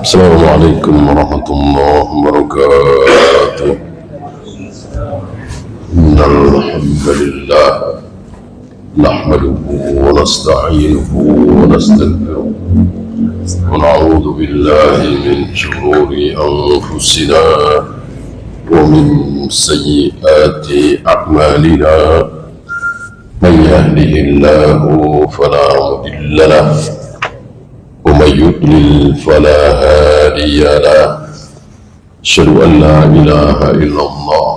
Assalamualaikum warahmatullahi wabarakatuh. Innal hamdalillah nahmaduhu wa nasta'inuhu wa nastaghfiruh wa na'udzu billahi min shururi anfusina wa min sayyiati a'malina. Man yahdihillahu fala mudilla lahu ومن يضلل فلا هادي له أشهد أن لا إله إلا الله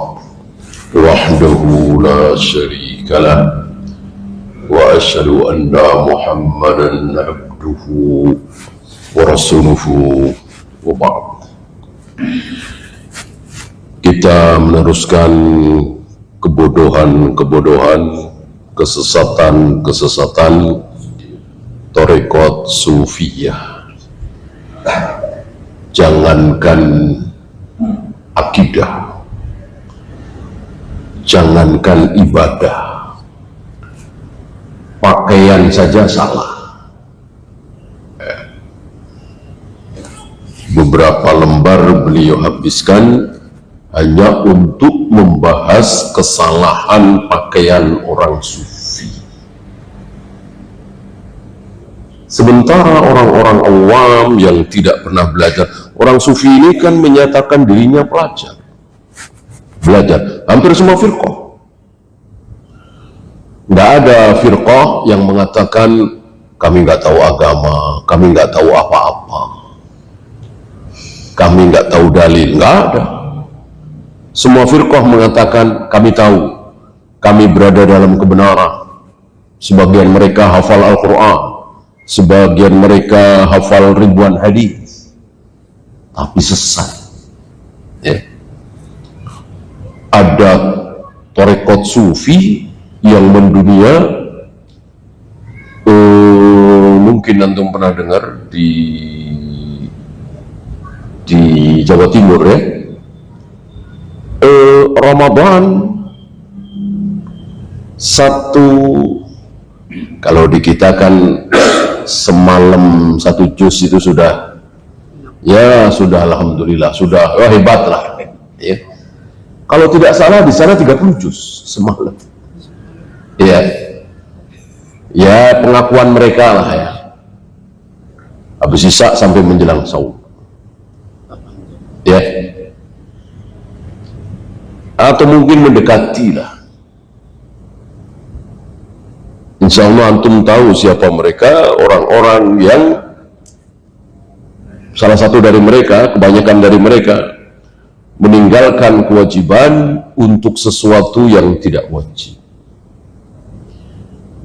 وحده لا شريك له وأشهد أن محمدا عبده ورسوله وبعد. Kita meneruskan kebodohan-kebodohan, kesesatan-kesesatan Tarekat Sufiyah. Jangankan akidah, jangankan ibadah, pakaian saja salah. Beberapa lembar beliau habiskan hanya untuk membahas kesalahan pakaian orang sufi. Sementara orang-orang awam yang tidak pernah belajar, orang sufi ini kan menyatakan dirinya belajar, hampir semua firqah. Nggak ada firqah yang mengatakan kami nggak tahu agama, kami nggak tahu apa-apa, kami nggak tahu dalil. Nggak ada. Semua firqah mengatakan kami tahu, kami berada dalam kebenaran. Sebagian mereka hafal Al-Quran, sebagian mereka hafal ribuan hadis, tapi sesat. Ada tarekat sufi yang mendunia, mungkin antum pernah dengar di Jawa Timur ya. Ramadan satu, kalau di kita kan semalam satu juz itu sudah, ya sudah alhamdulillah, sudah hebat lah ya. Kalau tidak salah di sana 30 juz semalam ya. Ya pengakuan mereka lah ya, habis sisa sampai menjelang saum ya, atau mungkin mendekati lah. Insya Allah antum tahu siapa mereka, orang-orang yang salah satu dari mereka, kebanyakan dari mereka meninggalkan kewajiban untuk sesuatu yang tidak wajib.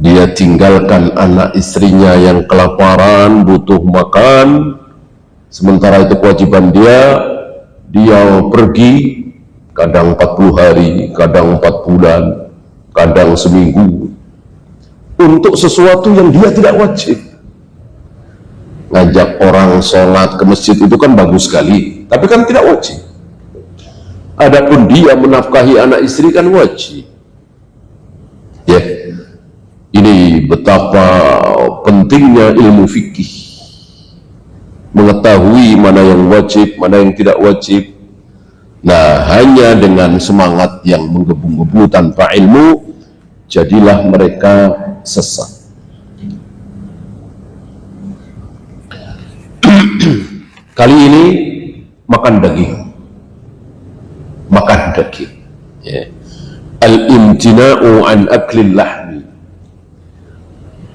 Dia tinggalkan anak istrinya yang kelaparan, butuh makan, sementara itu kewajiban dia pergi kadang 40 hari, kadang 4 bulan, kadang seminggu untuk sesuatu yang dia tidak wajib. Ngajak orang sholat ke masjid itu kan bagus sekali, tapi kan tidak wajib. Adapun dia menafkahi anak istri kan wajib ya. Ini betapa pentingnya ilmu fikih, mengetahui mana yang wajib, mana yang tidak wajib. Nah, hanya dengan semangat yang menggebu-gebu tanpa ilmu, jadilah mereka sesat. Kali ini makan daging ya. Al-imtina'u an aklil lahmi,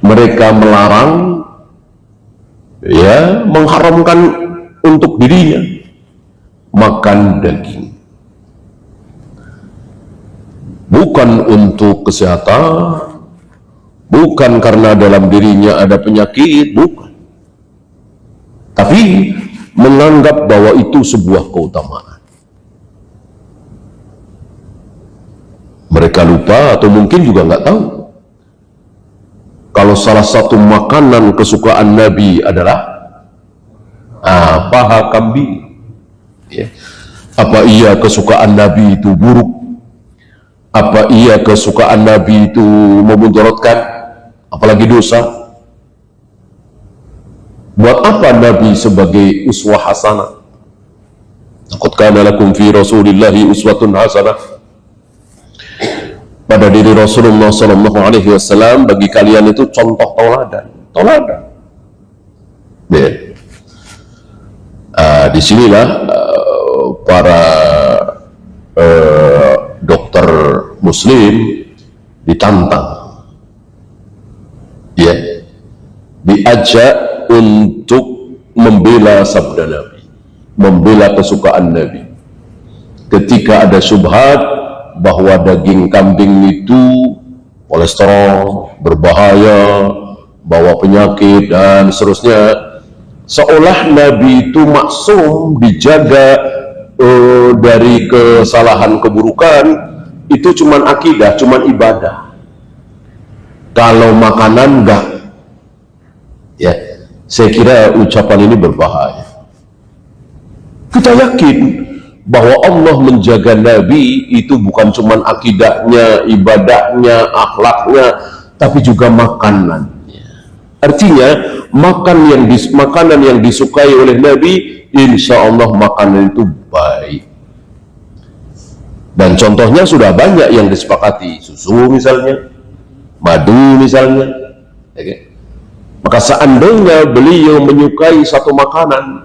mereka melarang ya, mengharamkan untuk dirinya makan daging, bukan untuk kesehatan, bukan karena dalam dirinya ada penyakit, bukan, tapi menganggap bahwa itu sebuah keutamaan. Mereka lupa atau mungkin juga nggak tahu kalau salah satu makanan kesukaan Nabi adalah paha kambing ya. Apa iya kesukaan Nabi itu buruk? Apa iya kesukaan Nabi itu memudaratkan, apalagi dosa? Buat apa Nabi sebagai uswah hasanah? Laqad kana lakum fi Rasulillahi uswatun hasanah. Pada diri Rasulullah Sallallahu Alaihi Wasallam, bagi kalian itu contoh teladan. Ya. Disinilah para dokter Muslim ditantang, ya, diajak untuk membela sabda Nabi, membela kesukaan Nabi. Ketika ada syubhat bahwa daging kambing itu kolesterol, berbahaya, bawa penyakit dan seterusnya, seolah Nabi itu maksum, dijaga dari kesalahan keburukan. Itu cuman akidah, cuman ibadah. Kalau makanan enggak, ya, saya kira ucapan ini berbahaya. Kita yakin bahwa Allah menjaga Nabi itu bukan cuman akidahnya, ibadahnya, akhlaknya, tapi juga makanannya. Artinya makanan yang disukai oleh Nabi, insya Allah makanan itu baik. Dan contohnya sudah banyak yang disepakati, susu misalnya, madu misalnya. Okay. Maka seandainya beliau menyukai satu makanan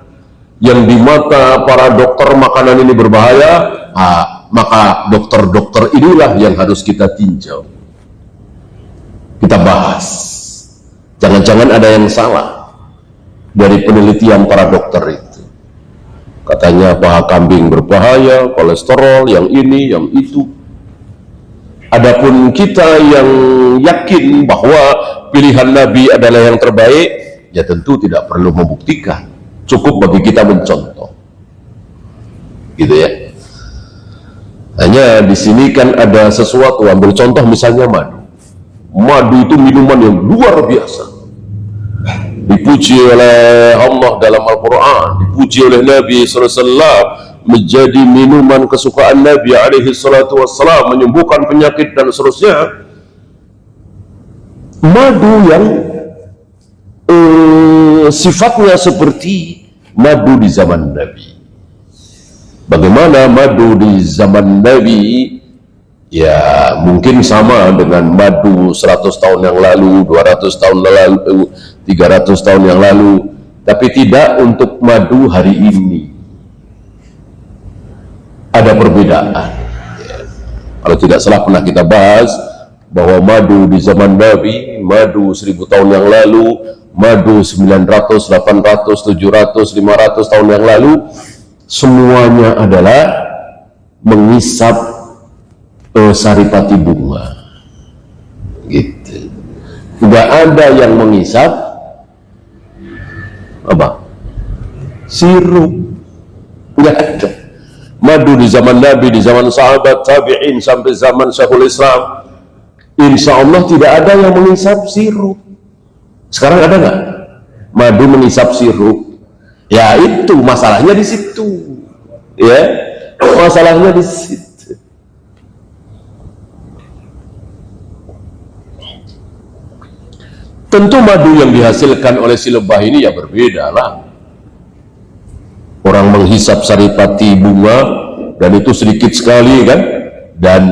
yang di mata para dokter makanan ini berbahaya, maka dokter-dokter inilah yang harus kita tinjau, kita bahas. Jangan-jangan ada yang salah dari penelitian para dokter itu. Katanya paha kambing berbahaya, kolesterol, yang ini, yang itu. Adapun kita yang yakin bahwa pilihan Nabi adalah yang terbaik, ya tentu tidak perlu membuktikan. Cukup bagi kita mencontoh, gitu ya. Hanya di sini kan ada sesuatu. Ambil contoh misalnya madu. Madu itu minuman yang luar biasa, dipuji oleh Allah dalam Al-Quran, dipuji oleh Nabi SAW, menjadi minuman kesukaan Nabi SAW, menyembuhkan penyakit dan seterusnya. Madu yang sifatnya seperti madu di zaman Nabi. Bagaimana madu di zaman Nabi? Ya mungkin sama dengan madu 100 tahun yang lalu, 200 tahun yang lalu, 300 tahun yang lalu, tapi tidak untuk madu hari ini. Ada perbedaan. Ya. Kalau tidak salah pernah kita bahas bahwa madu di zaman Nabi, madu 1000 tahun yang lalu, madu 900, 800, 700, 500 tahun yang lalu, semuanya adalah mengisap saripati bunga, gitu. Tidak ada yang mengisap apa? Sirup. Tidak ada. Madu di zaman Nabi, di zaman sahabat, tabi'in, sampai zaman Syekhul Islam, insya Allah tidak ada yang mengisap sirup. Sekarang ada nggak madu mengisap sirup? Ya itu masalahnya di situ, ya, masalahnya di situ. Tentu madu yang dihasilkan oleh si lebah ini ya berbeda lah. Orang menghisap saripati bunga dan itu sedikit sekali kan, dan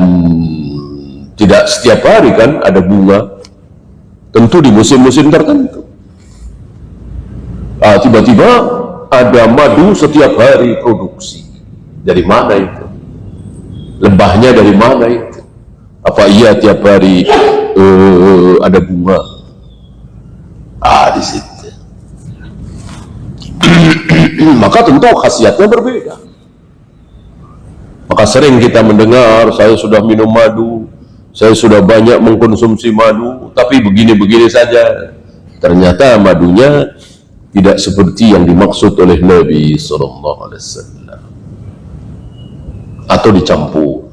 tidak setiap hari kan ada bunga. Tentu di musim-musim tertentu. Tiba-tiba ada madu setiap hari produksi. Dari mana itu? Lebahnya dari mana itu? Apa iya tiap hari ada bunga? Di situ. Maka tentu khasiatnya berbeda. Maka sering kita mendengar, saya sudah minum madu, saya sudah banyak mengkonsumsi madu, tapi begini-begini saja. Ternyata madunya tidak seperti yang dimaksud oleh Nabi SAW, atau dicampur.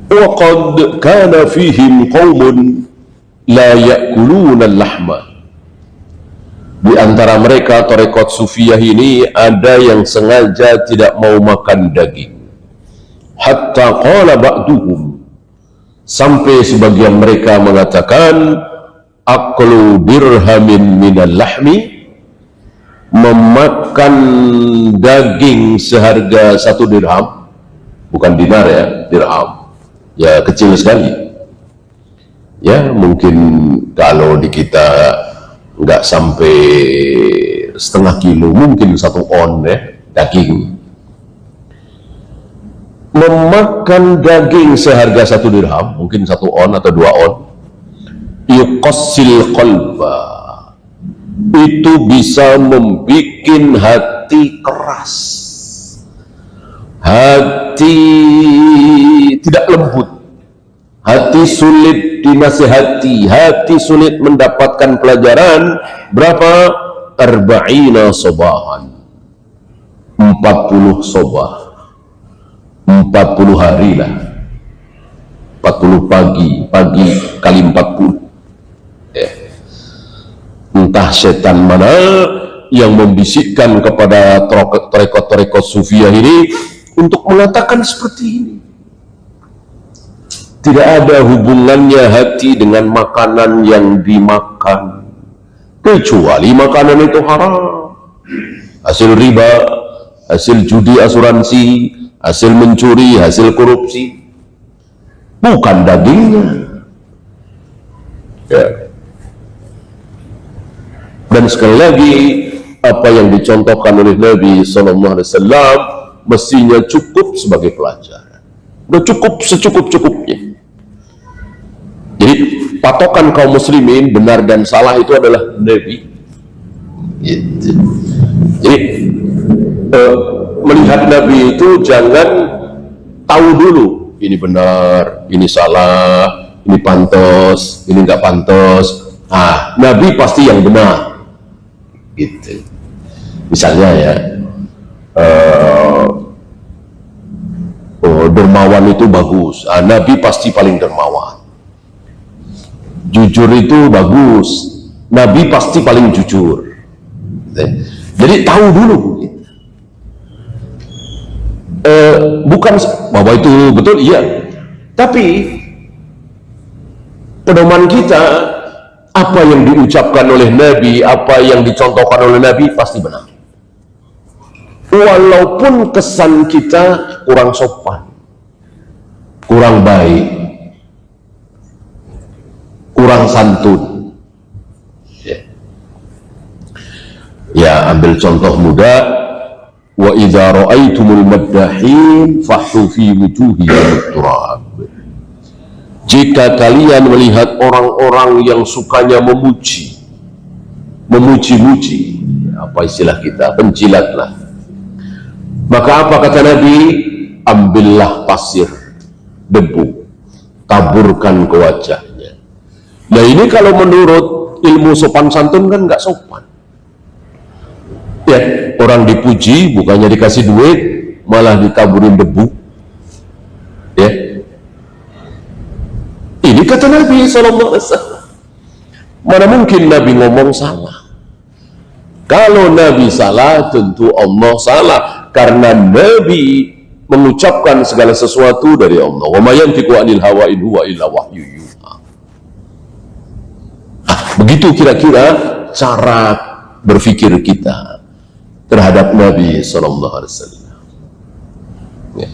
وَقَدْ كَانَ فِيهِمْ قَوْمٌ لَا يَأْكُلُونَ اللَّحْمَ. Di antara mereka tarekat Sufiyah ini ada yang sengaja tidak mau makan daging. Hatta qala ba'duhum, sampai sebagian mereka mengatakan aklu dirhamin minal lahmi, memakan daging seharga 1 dirham, bukan dinar ya, dirham ya, kecil sekali ya, mungkin kalau di kita nggak sampai setengah kilo, mungkin 1 on ya daging. Memakan daging seharga 1 dirham, mungkin 1 on atau 2 on, yuqassil qalba, itu bisa membuat hati keras, hati tidak lembut, hati sulit dinasihati, hati sulit mendapatkan pelajaran. Berapa? Arba'ina sobahan, 40 sobah, 40 hari lah, 40 pagi kali 40 ya. Entah setan mana yang membisikkan kepada tarekat-tarekat sufiah ini untuk mengatakan seperti ini. Tidak ada hubungannya hati dengan makanan yang dimakan, kecuali makanan itu haram, hasil riba, hasil judi asuransi, hasil mencuri, hasil korupsi, bukan dagingnya ya. Dan sekali lagi, apa yang dicontohkan oleh Nabi SAW mestinya cukup sebagai pelajaran, udah cukup secukup-cukupnya. Jadi patokan kaum muslimin benar dan salah itu adalah Nabi gitu. Jadi melihat Nabi itu jangan tahu dulu ini benar, ini salah, ini pantas, ini nggak pantas. Nabi pasti yang benar gitu. Misalnya ya, dermawan itu bagus, Nabi pasti paling dermawan. Jujur itu bagus, Nabi pasti paling jujur. Jadi tahu dulu gitu. Bukan bahwa itu betul, iya, tapi pedoman kita, apa yang diucapkan oleh Nabi, apa yang dicontohkan oleh Nabi pasti benar, walaupun kesan kita kurang sopan, kurang baik, kurang santun ya. Ambil contoh mudah, wa idza ra'aitumul maddahin fahsu fi wujuhihim turab. Jika kalian melihat orang-orang yang sukanya memuji, memuji-muji, apa istilah kita, penjilatlah, maka apa kata Nabi? Ambillah pasir, debu, taburkan ke wajahnya. Nah ini kalau menurut ilmu sopan santun kan nggak sopan ya, orang dipuji bukannya dikasih duit, malah ditaburin debu ya. Ini kata Nabi SAW. Mana mungkin Nabi ngomong salah? Kalau Nabi salah, tentu Allah salah, karena Nabi mengucapkan segala sesuatu dari Allah. Wa ma yantiqu 'anil hawa in huwa illa wahyu yuha. Begitu kira-kira cara berpikir kita terhadap Nabi SAW ya.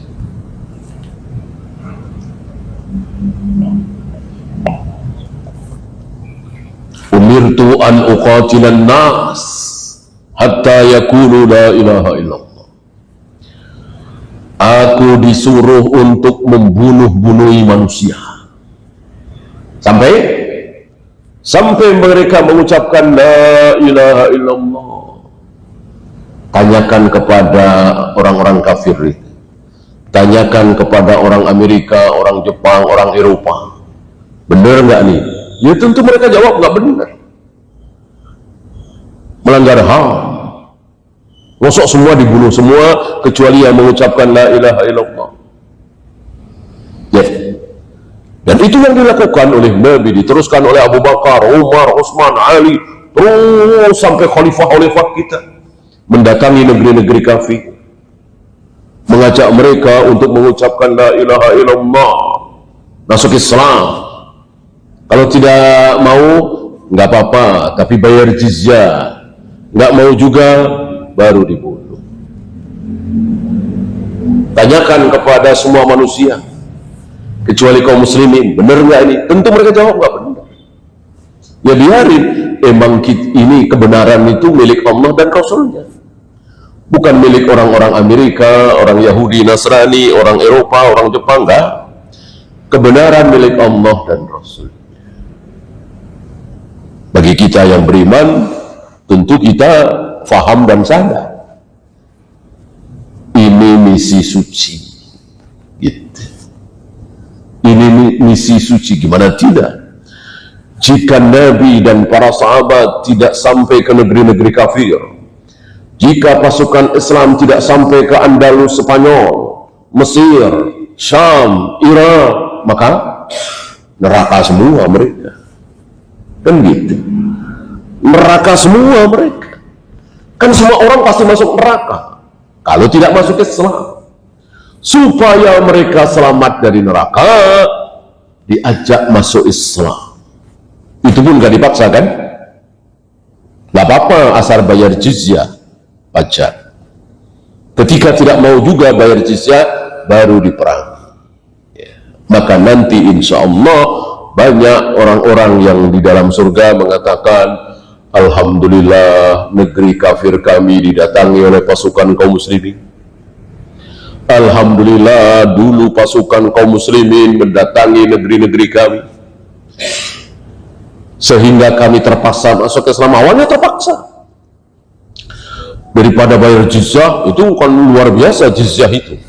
Umirtu an uqatilan nas hatta yakulu la ilaha illallah. Aku disuruh untuk membunuh-bunuhi manusia sampai mereka mengucapkan la ilaha illallah. Tanyakan kepada orang-orang kafir itu, tanyakan kepada orang Amerika, orang Jepang, orang Eropa, benar nggak nih? Ya tentu mereka jawab nggak benar, melanggar HAM. Mosok semua dibunuh semua kecuali yang mengucapkan la ilaha illallah ya. Dan itu yang dilakukan oleh Nabi, diteruskan oleh Abu Bakar, Umar, Utsman, Ali, terus sampai khalifah-khalifah kita mendatangi negeri-negeri kafir, mengajak mereka untuk mengucapkan la ilaha illallah. masuk Islam. Kalau tidak mau, nggak apa-apa, tapi bayar jizyah. Nggak mau juga, baru dibunuh. Tanyakan kepada semua manusia, kecuali kaum muslimin, benar nggak ini? Tentu mereka jawab nggak benar. Ya biarin, emang ini kebenaran itu milik Allah dan Rasulnya, bukan milik orang-orang Amerika, orang Yahudi, Nasrani, orang Eropa, orang Jepang. Enggak. Kebenaran milik Allah dan Rasul. Bagi kita yang beriman, tentu kita faham dan sadar ini misi suci gitu. Ini misi suci, gimana tidak? Jika Nabi dan para sahabat tidak sampai ke negeri-negeri kafir, jika pasukan Islam tidak sampai ke Andalus, Spanyol, Mesir, Syam, Irak, maka neraka semua mereka. Kan gitu, neraka semua mereka. Kan semua orang pasti masuk neraka kalau tidak masuk Islam. Supaya mereka selamat dari neraka, diajak masuk Islam. Itu pun gak dipaksa kan? Gak apa-apa asal bayar jizyah, pajak. Ketika tidak mau juga bayar jizyah, baru diperangi. Maka nanti insya Allah banyak orang-orang yang di dalam surga mengatakan, alhamdulillah negeri kafir kami didatangi oleh pasukan kaum muslimin. Alhamdulillah dulu pasukan kaum muslimin mendatangi negeri-negeri kami, sehingga kami terpaksa masuk Islam. Awalnya terpaksa. Daripada bayar jizyah, itu kan luar biasa jizyah itu.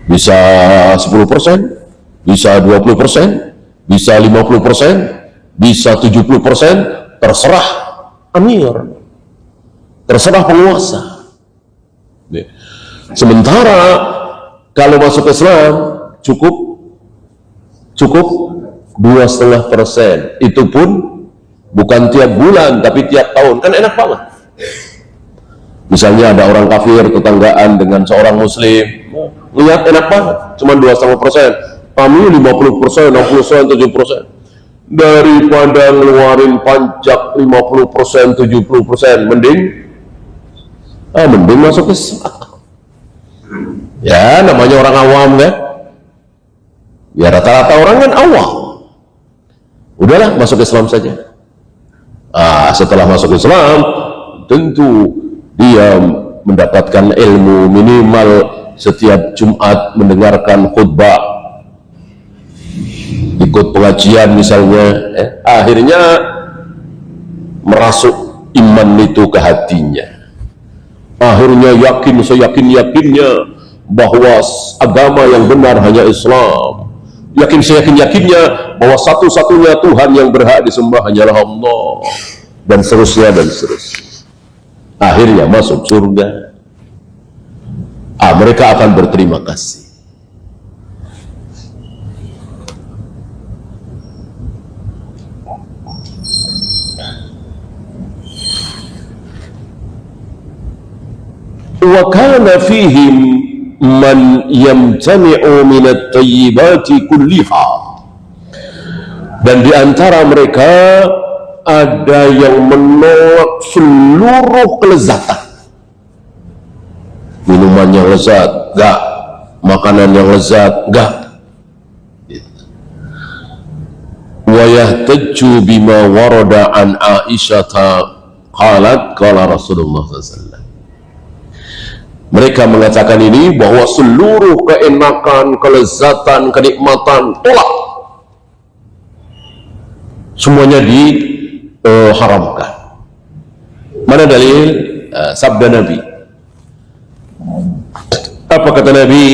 Bisa 10%, bisa 20%, bisa 50%, bisa 70%, terserah amir, terserah penguasa. Sementara kalau masuk Islam cukup 2,5%. Itu pun bukan tiap bulan tapi tiap tahun. Kan enak banget. Misalnya ada orang kafir tetanggaan dengan seorang muslim, lihat enak banget, cuma 2,5%. Kami 50%, 60%, 70%. Daripada ngeluarin pajak 50%, 70%, mending masuk Islam. Ya namanya orang awam kan, ya rata-rata orang kan awam. Udahlah masuk Islam saja. Setelah masuk Islam, tentu dia mendapatkan ilmu, minimal setiap Jumat mendengarkan khutbah, ikut pengajian misalnya, akhirnya merasuk iman itu ke hatinya. Akhirnya yakin, seyakin-yakinnya bahwa agama yang benar hanya Islam. Yakin seyakin-yakinnya bahwa satu-satunya Tuhan yang berhak disembah hanyalah Allah, dan seterusnya dan seterusnya. Akhirnya masuk surga. Mereka akan berterima kasih. Wa kana fihim man yamtani'u min at-tayyibati kulliha. Dan di antara mereka ada yang menolak seluruh kelezatan. Minuman yang lezat, enggak. Makanan yang lezat, enggak. Wa yahtajju bima warada an Aisyah qalat qala Rasulullah SAW. Mereka mengatakan ini bahwa seluruh keenakan, kelezatan, kenikmatan tolak. Semuanya diharamkan. Mana dalil? Sabda Nabi. Apa kata Nabi?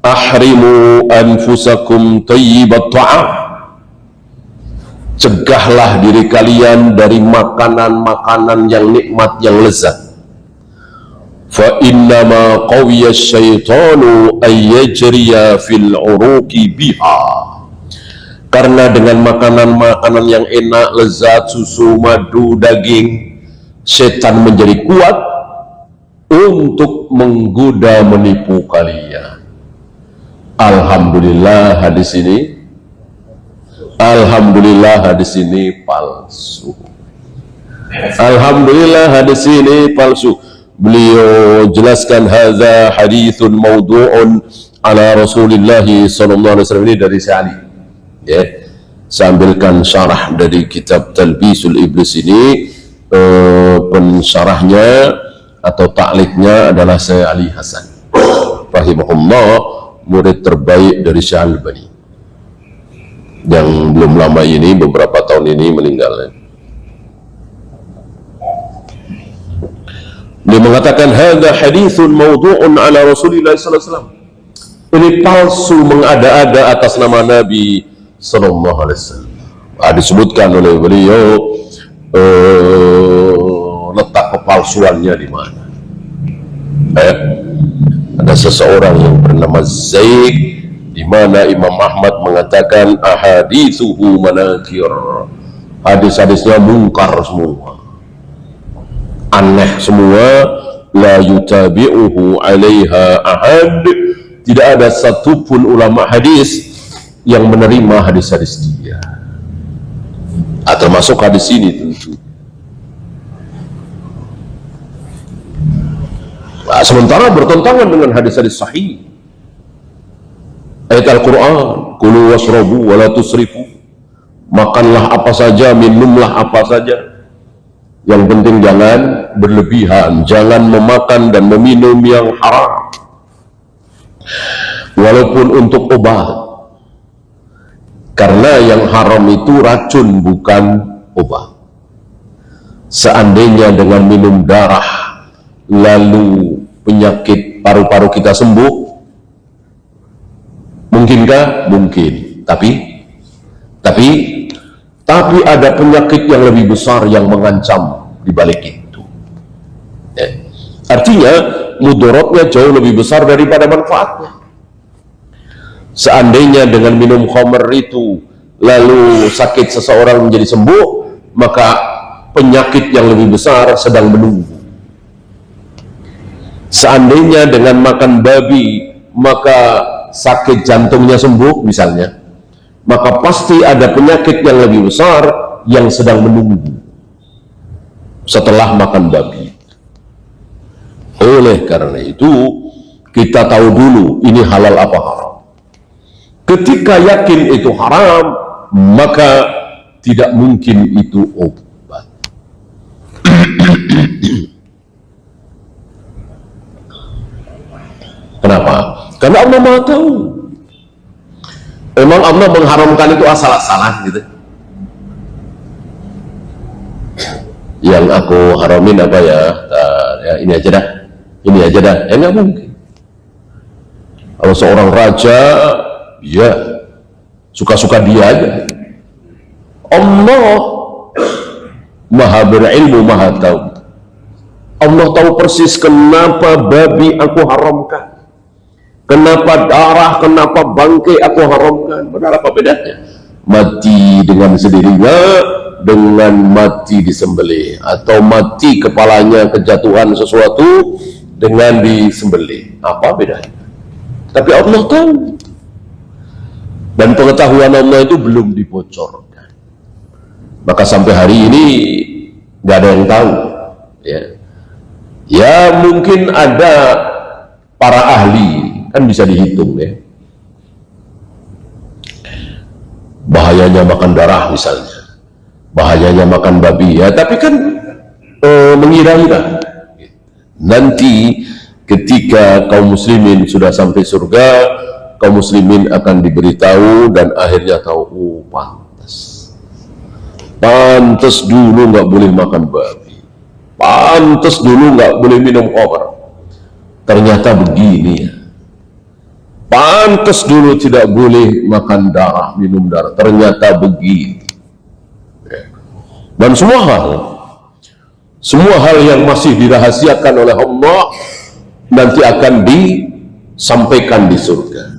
Ahrimu anfusakum tayyibat ta'am. Cegahlah diri kalian dari makanan-makanan yang nikmat, yang lezat. Fa innama qawiya syaitanu ayyajriya fil uruqi biha. Karena dengan makanan-makanan yang enak, lezat, susu, madu, daging, setan menjadi kuat untuk menggoda, menipu kalian. Alhamdulillah hadis ini palsu. Alhamdulillah hadis ini palsu. Beliau jelaskan hadza haditsun maudhu'un ala Rasulillah sallallahu alaihi wasallam, ini dari Syali. Ya. Saya ambilkan syarah dari kitab Talbisul Iblis ini, pensyarahnya atau ta'liqnya adalah Syekh Ali Hasan rahimahullah, murid terbaik dari Syekh Albani yang belum lama ini, beberapa tahun ini meninggal. Dia mengatakan hadza haditsun maudhu'un ala Rasulillah sallallahu alaihi wasallam. Ini palsu, mengada-ada atas nama Nabi sallallahu alaihi wasallam. Disebutkan oleh beliau letak kepalsuannya di mana. Ada seseorang yang bernama Zaid, di mana Imam Ahmad mengatakan ahaditsuhu manakir, hadis-hadisnya mungkar semua, aneh semua, la yutabi'uhu 'alaiha ahad, tidak ada satupun ulama hadis yang menerima hadis-hadis dia. Termasuk hadis ini tentu. Sementara bertentangan dengan hadis-hadis sahih. Ayat Al-Quran, kulu washrabu wa la tusrifu, makanlah apa saja, minumlah apa saja, yang penting jangan berlebihan, jangan memakan dan meminum yang haram, walaupun untuk obat, karena yang haram itu racun bukan obat. Seandainya dengan minum darah lalu penyakit paru-paru kita sembuh, mungkinkah? Mungkin. Tapi ada penyakit yang lebih besar yang mengancam di balik itu. Artinya mudaratnya jauh lebih besar daripada manfaatnya. Seandainya dengan minum khamr itu lalu sakit seseorang menjadi sembuh, maka penyakit yang lebih besar sedang menunggu. Seandainya dengan makan babi maka sakit jantungnya sembuh misalnya, maka pasti ada penyakit yang lebih besar yang sedang menunggu setelah makan babi. Oleh karena itu kita tahu dulu ini halal apa haram. Ketika yakin itu haram, maka tidak mungkin itu obat. Kenapa? Karena Allah Maha tahu. Emang Allah mengharamkan itu asal-asalan gitu. Yang aku haramin apa ya? Ini aja dah. Enggak mungkin. Kalau seorang raja, ya suka-suka dia aja. Allah Maha berilmu, Maha tahu. Allah tahu persis kenapa babi aku haramkan, kenapa darah, kenapa bangkai aku haramkan. Benar apa bedanya? Mati dengan sendirinya dengan mati disembelih, atau mati kepalanya kejatuhan sesuatu dengan disembelih. Apa bedanya? Tapi Allah tahu, dan pengetahuan Allah itu belum dibocorkan. Maka sampai hari ini nggak ada yang tahu. Ya mungkin ada para ahli, kan bisa dihitung ya. Bahayanya makan darah misalnya, bahayanya makan babi ya. Tapi kan mengira-ngira. Nanti ketika kaum muslimin sudah sampai surga, kaum muslimin akan diberitahu dan akhirnya tahu, pantas dulu nggak boleh makan babi, pantas dulu nggak boleh minum khamr, ternyata begini ya. Pantas dulu tidak boleh makan darah, minum darah, ternyata begini. Dan semua hal yang masih dirahasiakan oleh Allah nanti akan disampaikan di surga.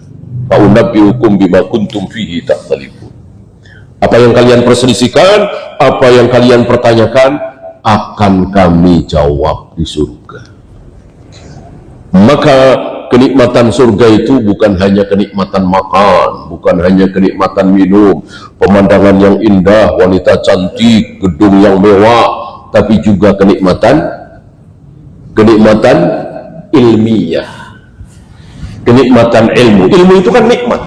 Fa'unabbi'ukum bima kuntum fihi takhtalifun. Apa yang kalian perselisihkan, apa yang kalian pertanyakan, akan kami jawab di surga. Maka kenikmatan surga itu bukan hanya kenikmatan makan, bukan hanya kenikmatan minum, pemandangan yang indah, wanita cantik, gedung yang mewah, tapi juga kenikmatan ilmiah, kenikmatan ilmu. Ilmu itu kan nikmat.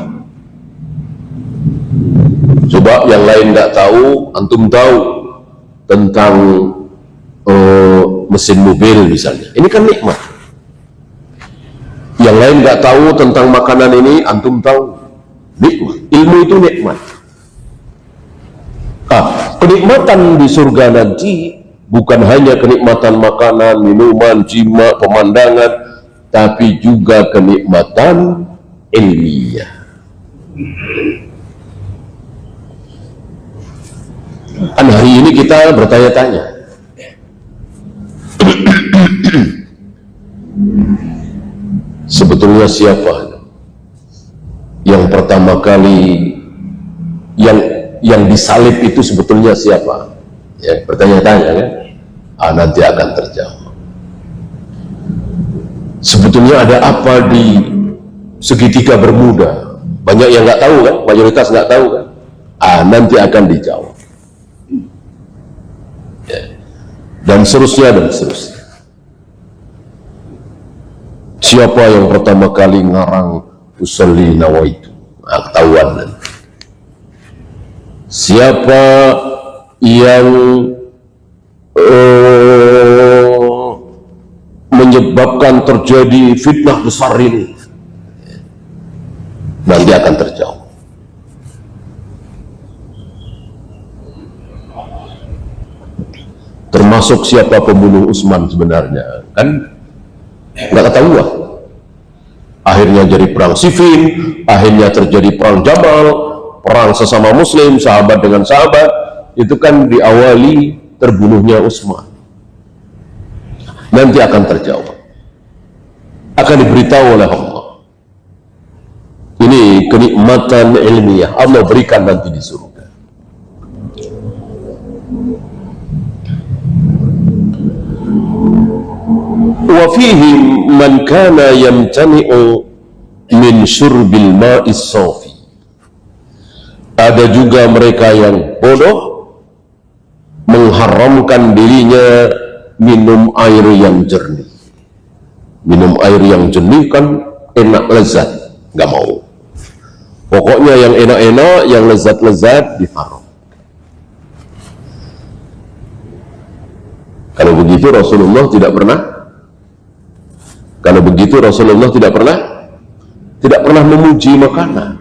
Coba yang lain nggak tahu, antum tahu tentang mesin mobil misalnya, ini kan nikmat. Yang lain nggak tahu tentang makanan ini, antum tahu, nikmat. Ilmu itu nikmat. Kenikmatan di surga nanti bukan hanya kenikmatan makanan, minuman, jima, pemandangan, tapi juga kenikmatan ilmiah. Kan hari ini kita bertanya-tanya, sebetulnya siapa yang pertama kali yang disalib itu sebetulnya siapa? Ya, bertanya-tanya kan? Nanti akan terjawab. Sebetulnya ada apa di segitiga Bermuda? Banyak yang nggak tahu kan? Mayoritas nggak tahu kan? Nanti akan dijawab. Ya. Dan seterusnya dan seterusnya. Siapa yang pertama kali ngarang usolli nawaitu? Ketahuan nanti. Siapa yang menyebabkan terjadi fitnah besar ini? Nanti akan terjawab. Termasuk siapa pembunuh Utsman sebenarnya, kan nggak ketahuan. Akhirnya jadi perang Siffin, akhirnya terjadi perang Jamal, perang sesama muslim, sahabat dengan sahabat, itu kan diawali terbunuhnya Utsman. Nanti akan terjawab, akan diberitahu oleh Allah. Ini kenikmatan ilmiah Allah berikan nanti di surga. Wa fihim man kana yamtani'u min syurbil ma'is safi. Ada juga mereka yang bodoh, mengharamkan dirinya minum air yang jernih. Minum air yang jernih kan enak, lezat, nggak mau. Pokoknya yang enak-enak, yang lezat-lezat diharam. Kalau begitu Rasulullah tidak pernah. Kalau begitu Rasulullah tidak pernah memuji makanan.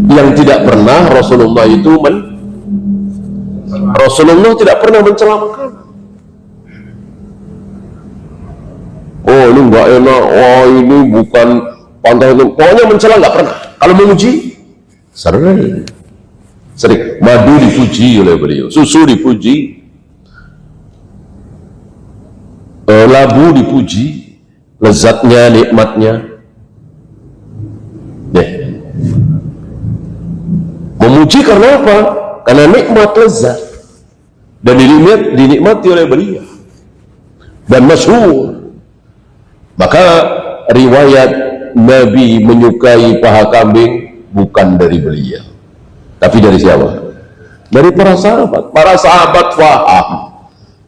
Yang tidak pernah Rasulullah itu Rasulullah tidak pernah mencela makanan. Oh ini nggak enak, oh ini bukan pantas, pokoknya mencela nggak pernah. Kalau memuji sering. Madu dipuji oleh beliau, susu dipuji, labu dipuji, lezatnya, nikmatnya. Memuji karena apa? Karena nikmat, lezat, dan dinikmati oleh beliau dan masyhur. Maka riwayat Nabi menyukai paha kambing bukan dari beliau, tapi dari siapa? Dari para sahabat. Para sahabat faham,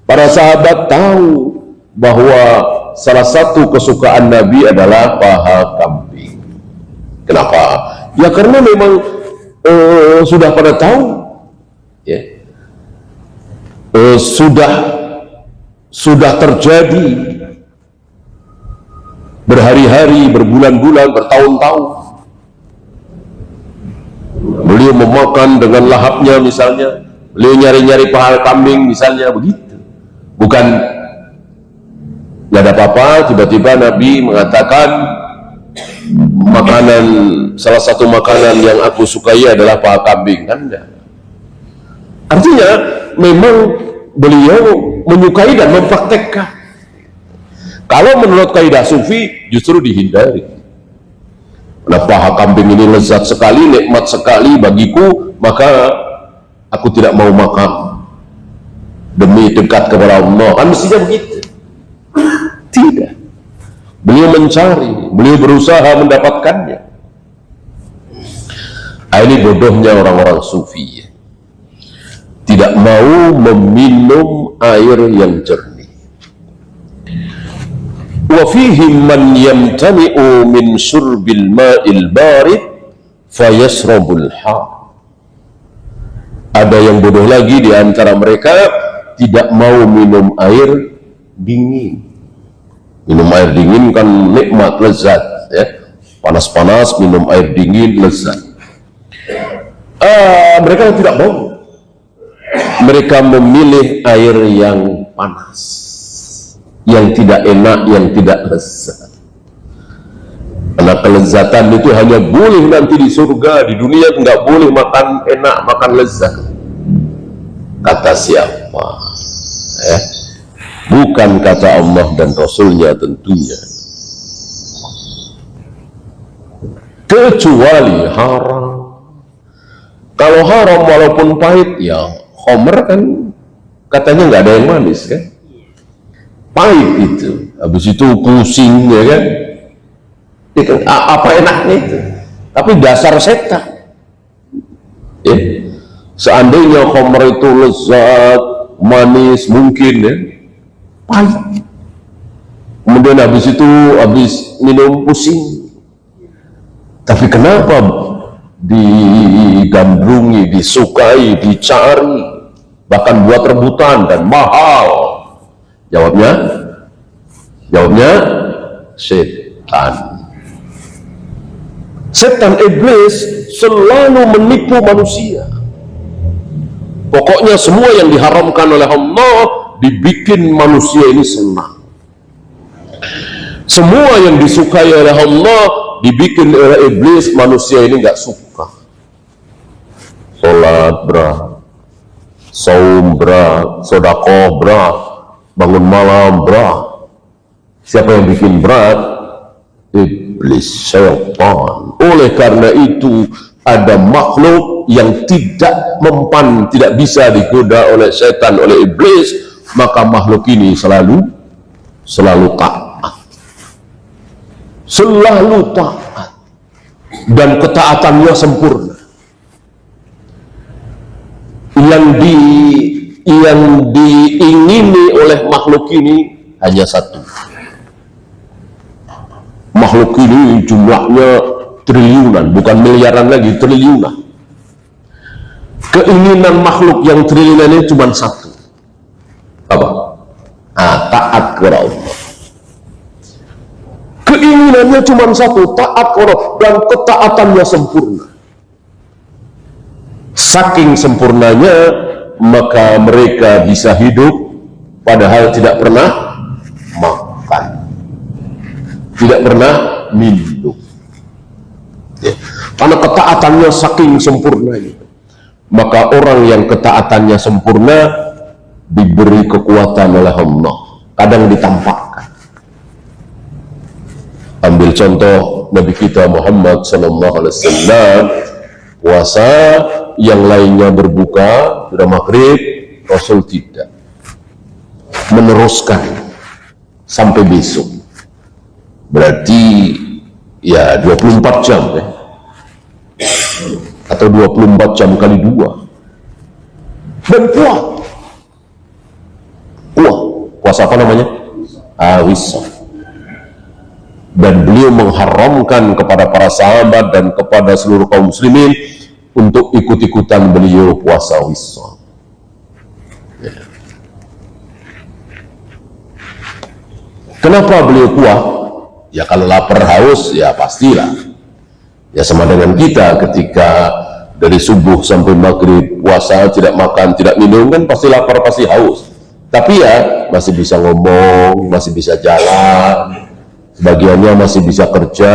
para sahabat tahu bahwa salah satu kesukaan Nabi adalah paha kambing. Kenapa? Ya karena memang sudah pada tahu, ya, sudah terjadi berhari-hari, berbulan-bulan, bertahun-tahun. Beliau memakan dengan lahapnya misalnya, beliau nyari-nyari paha kambing misalnya, begitu. Bukan nggak ada apa-apa, tiba-tiba Nabi mengatakan makanan, salah satu makanan yang aku sukai adalah paha kambing, kan enggak. Artinya memang beliau menyukai dan mempraktekkan. Kalau menurut kaidah sufi justru dihindari. Nah, paha kambing ini lezat sekali, nikmat sekali bagiku, maka aku tidak mau makan demi dekat kepada Allah. Kan mestinya begitu. Tidak. beliau mencari, beliau berusaha mendapatkannya. Ini bodohnya orang-orang sufi, tidak mau meminum air yang jernih. Wa fihim man yamtani'u min syurbil ma'il barid fayasrabul har. Ada yang bodoh lagi di antara mereka, tidak mau minum air dingin. Minum air dingin kan nikmat, lezat, ya. Panas-panas minum air dingin lezat. Mereka tidak mau. Mereka memilih air yang panas, yang tidak enak, yang tidak lezat. Karena kelezatan itu hanya boleh nanti di surga, di dunia nggak boleh makan enak, makan lezat. Kata siapa? Bukan kata Allah dan Rasulnya tentunya. Kecuali haram. Kalau haram walaupun pahit, ya khomer kan katanya nggak ada yang manis kan? Pahit itu. Habis itu pusing, ya kan? Apa enaknya itu? Tapi dasar setan. Seandainya khomer itu lezat, manis, mungkin ya, pahit. Kemudian habis itu habis minum pusing. Tapi kenapa digandrungi, disukai, dicari, bahkan buat rebutan dan mahal? Jawabnya setan. Setan, iblis selalu menipu manusia. Pokoknya semua yang diharamkan oleh Allah dibikin manusia ini senang. Semua yang disukai oleh Allah dibikin oleh iblis, manusia ini nggak suka. Sholat berat, saum berat, sedekah berat, bangun malam berat. Siapa yang bikin berat? Iblis, syaitan. Oleh karena itu ada makhluk yang tidak mempan, tidak bisa digoda oleh setan, oleh iblis, maka makhluk ini selalu taat. Selalu taat, dan ketaatannya sempurna. Yang diingini oleh makhluk ini hanya satu. Makhluk ini jumlahnya triliunan, bukan miliaran lagi, triliunan. Keinginan makhluk yang triliunan ini cuma satu. Apa? Taat kepada Allah. Keinginannya cuma satu, taat kepada Allah, dan ketaatannya sempurna. Saking sempurnanya, maka mereka bisa hidup padahal tidak pernah makan, tidak pernah minum. Karena ketaatannya saking sempurnanya, maka orang yang ketaatannya sempurna diberi kekuatan oleh Allah, kadang ditampakkan. Ambil contoh Nabi kita Muhammad SAW, puasa, yang lainnya berbuka, sudah maghrib, Rasul tidak, meneruskan sampai besok. Berarti ya 24 jam ya, atau 24 jam kali 2, dan puasa apa namanya? Wisam. Dan beliau mengharamkan kepada para sahabat dan kepada seluruh kaum muslimin untuk ikut-ikutan beliau puasa wisam. Kenapa beliau kuat? Ya kalau lapar haus ya pastilah. Ya sama dengan kita ketika dari subuh sampai maghrib puasa, tidak makan, tidak minum, kan pasti lapar, pasti haus. Tapi ya masih bisa ngomong, masih bisa jalan, sebagiannya masih bisa kerja,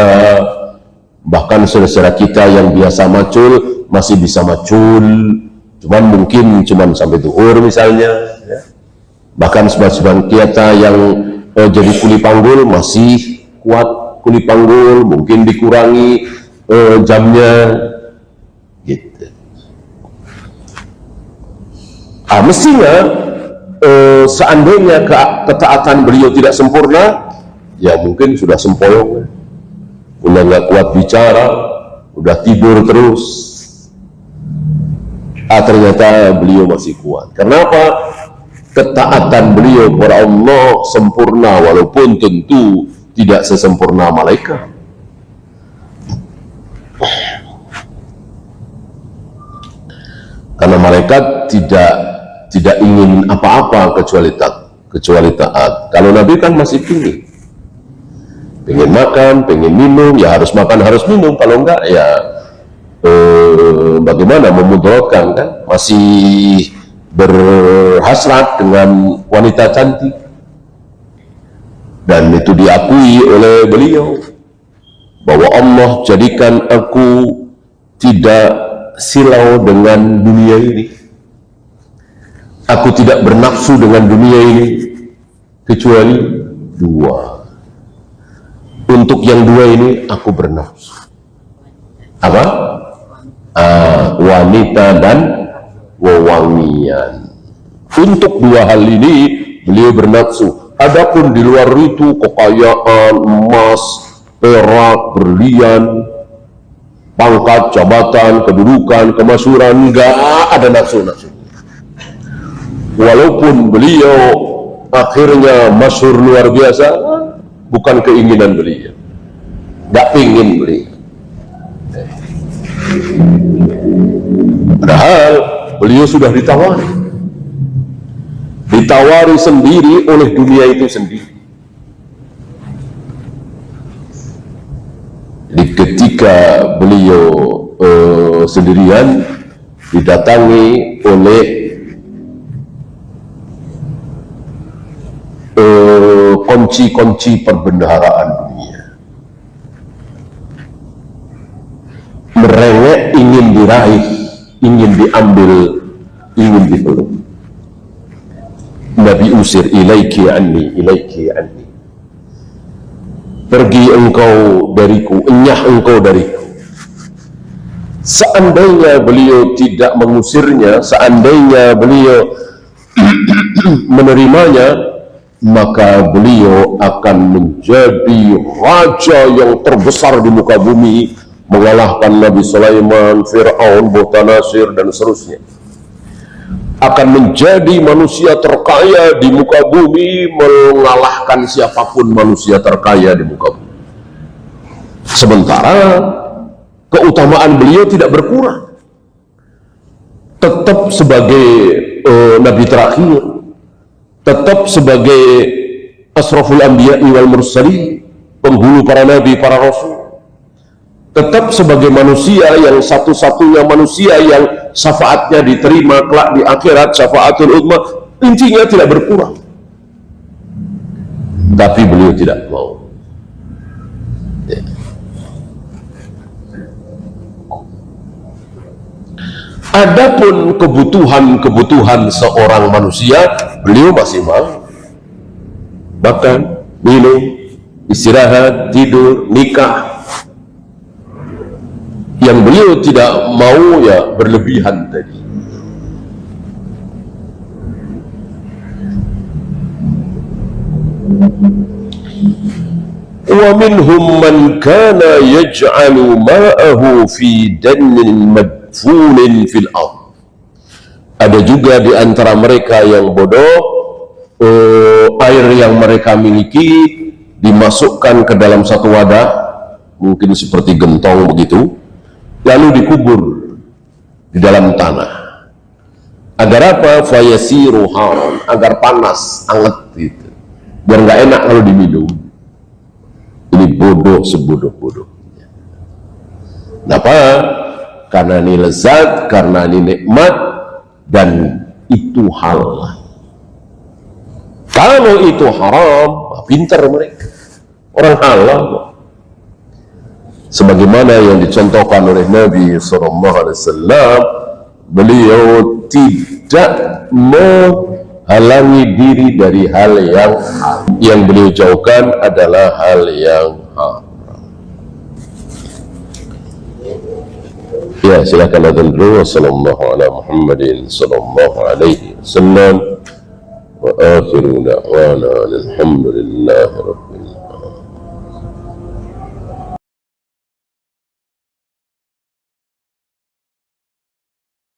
bahkan saudara-saudara kita yang biasa macul masih bisa macul, cuman mungkin cuman sampai zuhur misalnya ya. Bahkan sebagian kita yang jadi kuli panggul masih kuat kuli panggul, mungkin dikurangi jamnya gitu. Mestinya seandainya ketaatan beliau tidak sempurna, ya mungkin sudah sempoyong, udah nggak kuat bicara, udah tidur terus. Ternyata beliau masih kuat. Kenapa? Ketaatan beliau kepada Allah sempurna, walaupun tentu tidak sesempurna malaikat. Karena malaikat tidak ingin apa-apa kecuali taat. Kalau Nabi kan masih pengen makan, pengen minum, ya harus makan, harus minum. Kalau enggak, ya bagaimana memudaratkan, kan? Masih berhasrat dengan wanita cantik, dan itu diakui oleh beliau bahwa Allah jadikan aku tidak silau dengan dunia ini, aku tidak bernafsu dengan dunia ini kecuali dua. Untuk yang dua ini aku bernafsu. Apa? Wanita dan wewangian. Untuk dua hal ini beliau bernafsu. Adapun di luar itu kekayaan, emas, perak, berlian, pangkat, jabatan, kedudukan, kemasyhuran, enggak ada nafsu-nafsu. Walaupun beliau akhirnya masyhur luar biasa, bukan keinginan beliau, enggak ingin beliau. Padahal beliau sudah ditawari sendiri oleh dunia itu sendiri. Jadi ketika beliau sendirian didatangi oleh kunci-kunci perbendaharaan dunia, merengek, ingin diraih, ingin diambil, ingin dipeluk. Nabi usir, ilaiki anni, pergi engkau dariku, enyah engkau dariku. Seandainya beliau tidak mengusirnya, seandainya beliau menerimanya, maka beliau akan menjadi raja yang terbesar di muka bumi, mengalahkan Nabi Sulaiman, Fir'aun, Buktanasir, dan seterusnya. Akan menjadi manusia terkaya di muka bumi, mengalahkan siapapun manusia terkaya di muka bumi. Sementara keutamaan beliau tidak berkurang, tetap sebagai nabi terakhir, tetap sebagai asraful anbiya wal mursalin, penghulu para nabi, para rasul, tetap sebagai manusia yang satu-satunya manusia yang syafaatnya diterima kelak di akhirat, syafaatul uzma. Intinya tidak berkurang. Tapi beliau tidak mau. Ya. Adapun kebutuhan seorang manusia, beliau masih mau. Makan, minum, istirahat, tidur, nikah. Yang beliau tidak mau ya berlebihan tadi. Wa minhum man kana yaj'alu ma'ahu fi dannin madfunin fil ardh. Ada juga di antara mereka yang bodoh, air yang mereka miliki dimasukkan ke dalam satu wadah, mungkin seperti gentong begitu, lalu dikubur di dalam tanah. Agar apa? Fayasiru haram, agar panas, anget gitu, biar nggak enak kalau diminum. Ini bodoh sebodoh-bodohnya. Kenapa? Karena ini lezat, karena ini nikmat, dan itu halal. Kalau itu haram, pintar mereka, orang halal. Sebagaimana yang dicontohkan oleh Nabi SAW, beliau tidak menghalangi diri dari hal yang haram. Yang beliau jauhkan adalah hal yang haram. Ya, silakan adzan dulu. Wassallallahu ala Muhammadin sallallahu alaihi wasallam wa akhiru da'wana alhamdulillahi rabbil